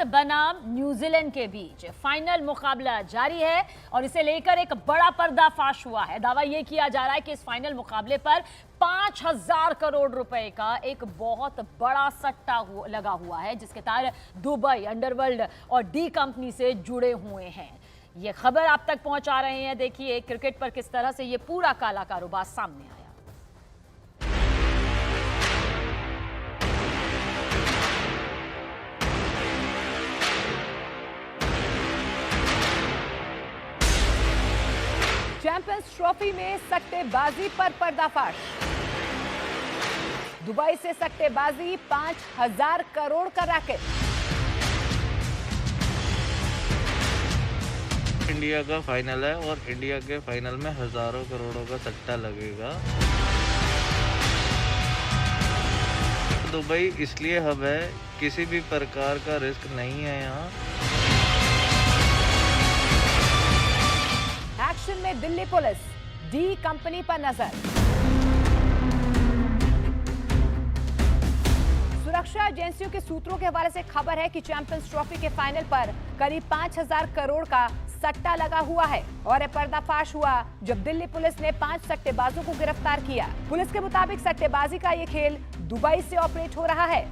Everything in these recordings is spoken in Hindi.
भारत बनाम न्यूजीलैंड के बीच फाइनल मुकाबला जारी है और इसे लेकर एक बड़ा पर्दाफाश हुआ है। दावा यह किया जा रहा है कि इस फाइनल मुकाबले पर 5,000 करोड़ रुपए का एक बहुत बड़ा सट्टा लगा हुआ है, जिसके तार दुबई, अंडरवर्ल्ड और डी कंपनी से जुड़े हुए हैं। ये खबर आप तक पहुंचा रहे हैं। देखिए क्रिकेट पर किस तरह से ये पूरा काला कारोबार सामने आया। चैंपियंस ट्रॉफी में सट्टेबाजी पर पर्दाफाश। दुबई से सट्टेबाजी 5,000 करोड़ का रैकेट। इंडिया का फाइनल है और इंडिया के फाइनल में हजारों करोड़ों का सट्टा लगेगा। दुबई इसलिए हब है, किसी भी प्रकार का रिस्क नहीं है यहाँ। एक्शन में दिल्ली पुलिस, डी कंपनी पर नजर। सुरक्षा एजेंसियों के सूत्रों के हवाले से खबर है कि चैंपियंस ट्रॉफी के फाइनल पर करीब 5,000 करोड़ का सट्टा लगा हुआ है और यह पर्दाफाश हुआ जब दिल्ली पुलिस ने 5 सट्टेबाजों को गिरफ्तार किया। पुलिस के मुताबिक सट्टेबाजी का यह खेल दुबई से ऑपरेट हो रहा है।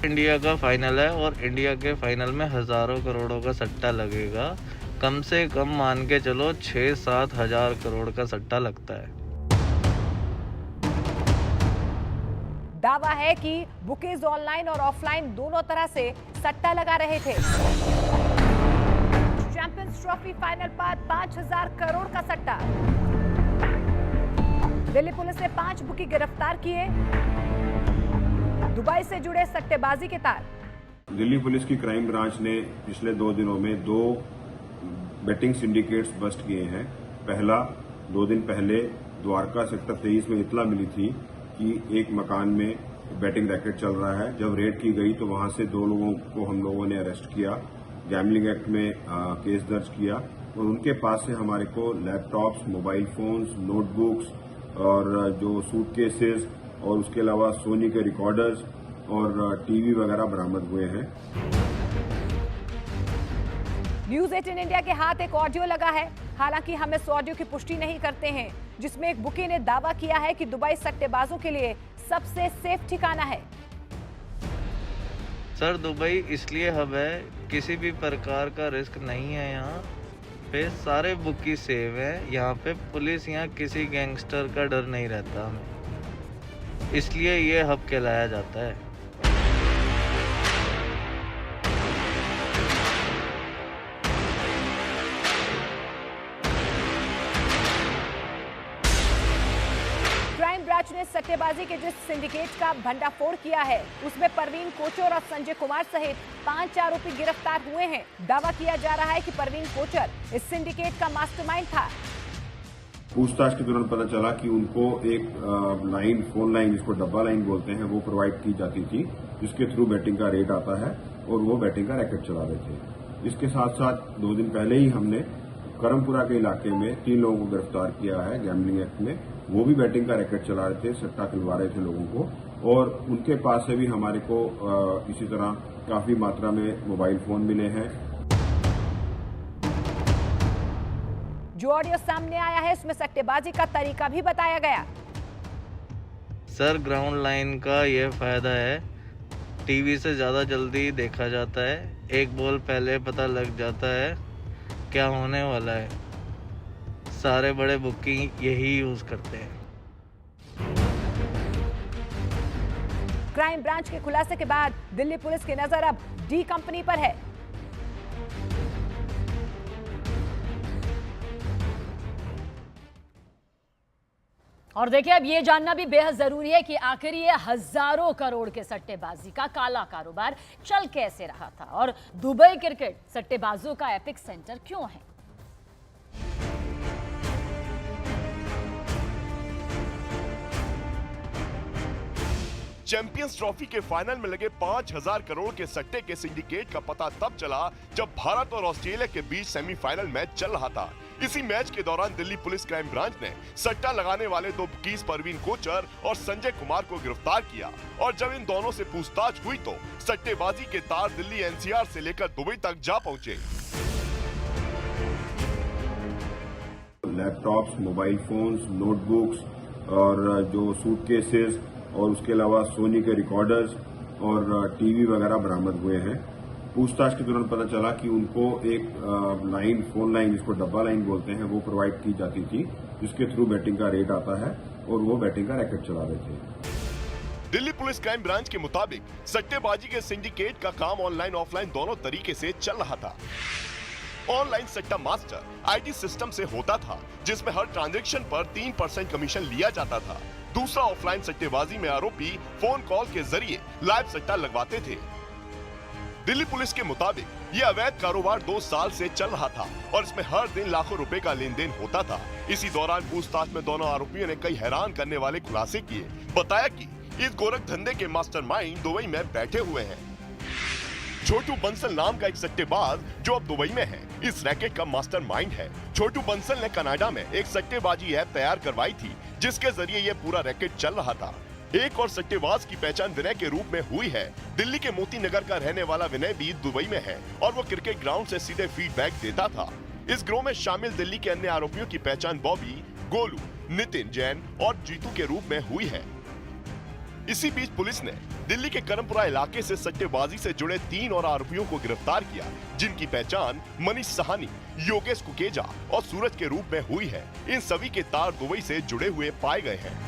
इंडिया का फाइनल है और इंडिया के फाइनल में हजारों करोड़ों का सट्टा लगेगा। कम से कम मान के चलो 6-7 हजार करोड़ का सट्टा लगता है। दावा है कि बुकीज ऑनलाइन और ऑफलाइन दोनों तरह से सट्टा लगा रहे थे। चैंपियंस ट्रॉफी फाइनल पर 5,000 करोड़ का सट्टा। दिल्ली पुलिस ने 5 बुकी गिरफ्तार किए। दुबई से जुड़े सट्टेबाजी के तार। दिल्ली पुलिस की क्राइम ब्रांच ने पिछले 2 दिनों में 2 बेटिंग सिंडिकेट्स बस्ट किए हैं। पहला 2 दिन पहले द्वारका सेक्टर 23 में इत्तला मिली थी कि एक मकान में बैटिंग रैकेट चल रहा है। जब रेड की गई तो वहां से 2 लोगों को हम लोगों ने अरेस्ट किया, गैमलिंग एक्ट में केस दर्ज किया और उनके पास से हमारे को लैपटॉप्स, मोबाइल फोन्स, नोटबुक्स और जो सूटकेसेस और उसके अलावा सोनी के रिकॉर्डर्स और टीवी वगैरह बरामद हुए हैं। न्यूज 18 इंडिया के हाथ एक ऑडियो लगा है। हालांकि हम इस ऑडियो की पुष्टि नहीं करते हैं, जिसमें एक बुकी ने दावा किया है कि दुबई सट्टेबाजों के लिए सबसे सेफ ठिकाना है। सर दुबई इसलिए हब है, किसी भी प्रकार का रिस्क नहीं है यहाँ पे। सारे बुकी सेव है यहाँ पे। पुलिस यहाँ किसी गैंगस्टर का डर नहीं रहता हमें, इसलिए ये हब कहलाया जाता है। ने सट्टेबाजी के जिस सिंडिकेट का भंडाफोड़ किया है उसमें परवीन कोचर और संजय कुमार सहित 5 आरोपी गिरफ्तार हुए हैं। दावा किया जा रहा है कि परवीन कोचर इस सिंडिकेट का मास्टरमाइंड था। पूछताछ के दौरान पता चला कि उनको एक लाइन, फोन लाइन जिसको डब्बा लाइन बोलते हैं, वो प्रोवाइड की जाती थी, जिसके थ्रू बैटिंग का रेट आता है और वो बैटिंग का रैकेट चला रहे थे। इसके साथ साथ 2 दिन पहले ही हमने करमपुरा के इलाके में 3 लोगों को गिरफ्तार किया है गैमलिंग एक्ट में। वो भी बैटिंग का रैकेट चला रहे थे, सट्टा खिलवा रहे थे लोगों को और उनके पास से भी हमारे को इसी तरह काफी मात्रा में मोबाइल फोन मिले हैं। जो ऑडियो सामने आया है उसमें सट्टेबाजी का तरीका भी बताया गया। सर ग्राउंड लाइन का ये फायदा है, टीवी से ज्यादा जल्दी देखा जाता है। एक बॉल पहले पता लग जाता है क्या होने वाला है। सारे बड़े बुकिंग यही यूज करते हैं। क्राइम ब्रांच के खुलासे के बाद दिल्ली पुलिस की नजर अब डी कंपनी पर है। और देखिए अब ये जानना भी बेहद जरूरी है कि आखिर ये हजारों करोड़ के सट्टेबाजी का काला कारोबार चल कैसे रहा था और दुबई क्रिकेट सट्टेबाजों का एपिक सेंटर क्यों है। चैंपियंस ट्रॉफी के फाइनल में लगे 5,000 करोड़ के सट्टे के सिंडिकेट का पता तब चला जब भारत और ऑस्ट्रेलिया के बीच सेमीफाइनल मैच चल रहा था। इसी मैच के दौरान दिल्ली पुलिस क्राइम ब्रांच ने सट्टा लगाने वाले दो बुकीज परवीन कोचर और संजय कुमार को गिरफ्तार किया और जब इन दोनों से पूछताछ हुई तो सट्टेबाजी के तार दिल्ली एनसीआर से लेकर दुबई तक जा पहुंचे। लैपटॉप्स, मोबाइल फोन्स, नोटबुक्स और जो सूटकेसेस और उसके अलावा सोनी के रिकॉर्डर्स और टीवी वगैरह बरामद हुए हैं। पूछताछ के दौरान पता चला कि उनको एक लाइन, फोन लाइन, जिसको डब्बा लाइन बोलते हैं, वो प्रोवाइड की जाती थी, जिसके थ्रू बैटिंग का रेट आता है और वो बैटिंग का रैकेट चला रहे थे। दिल्ली पुलिस क्राइम ब्रांच के मुताबिक सट्टेबाजी के सिंडिकेट का काम ऑनलाइन ऑफलाइन दोनों तरीके से चल रहा था। ऑनलाइन सट्टा मास्टर आईटी सिस्टम से होता था, जिसमें हर ट्रांजैक्शन पर 3% कमीशन लिया जाता था। दूसरा ऑफलाइन सट्टेबाजी में आरोपी फोन कॉल के जरिए लाइव सट्टा लगवाते थे। दिल्ली पुलिस के मुताबिक ये अवैध कारोबार 2 साल से चल रहा था और इसमें हर दिन लाखों रुपए का लेन देन होता था। इसी दौरान पूछताछ में दोनों आरोपियों ने कई हैरान करने वाले खुलासे किए। बताया कि इस गोरख धंधे के मास्टरमाइंड दुबई में बैठे हुए हैं। छोटू बंसल नाम का एक सट्टेबाज जो अब दुबई में है, इस रैकेट का मास्टरमाइंड है। छोटू बंसल ने कनाडा में एक सट्टेबाजी ऐप तैयार करवाई थी, जिसके जरिए ये पूरा रैकेट चल रहा था। एक और सट्टेबाज की पहचान विनय के रूप में हुई है। दिल्ली के मोती नगर का रहने वाला विनय भी दुबई में है और वो क्रिकेट ग्राउंड से सीधे फीडबैक देता था। इस गिरोह में शामिल दिल्ली के अन्य आरोपियों की पहचान बॉबी, गोलू, नितिन जैन और जीतू के रूप में हुई है। इसी बीच पुलिस ने दिल्ली के करमपुरा इलाके से सट्टेबाजी से जुड़े 3 और आरोपियों को गिरफ्तार किया, जिनकी पहचान मनीष सहानी, योगेश कुकेजा और सूरज के रूप में हुई है। इन सभी के तार दुबई से जुड़े हुए पाए गए हैं।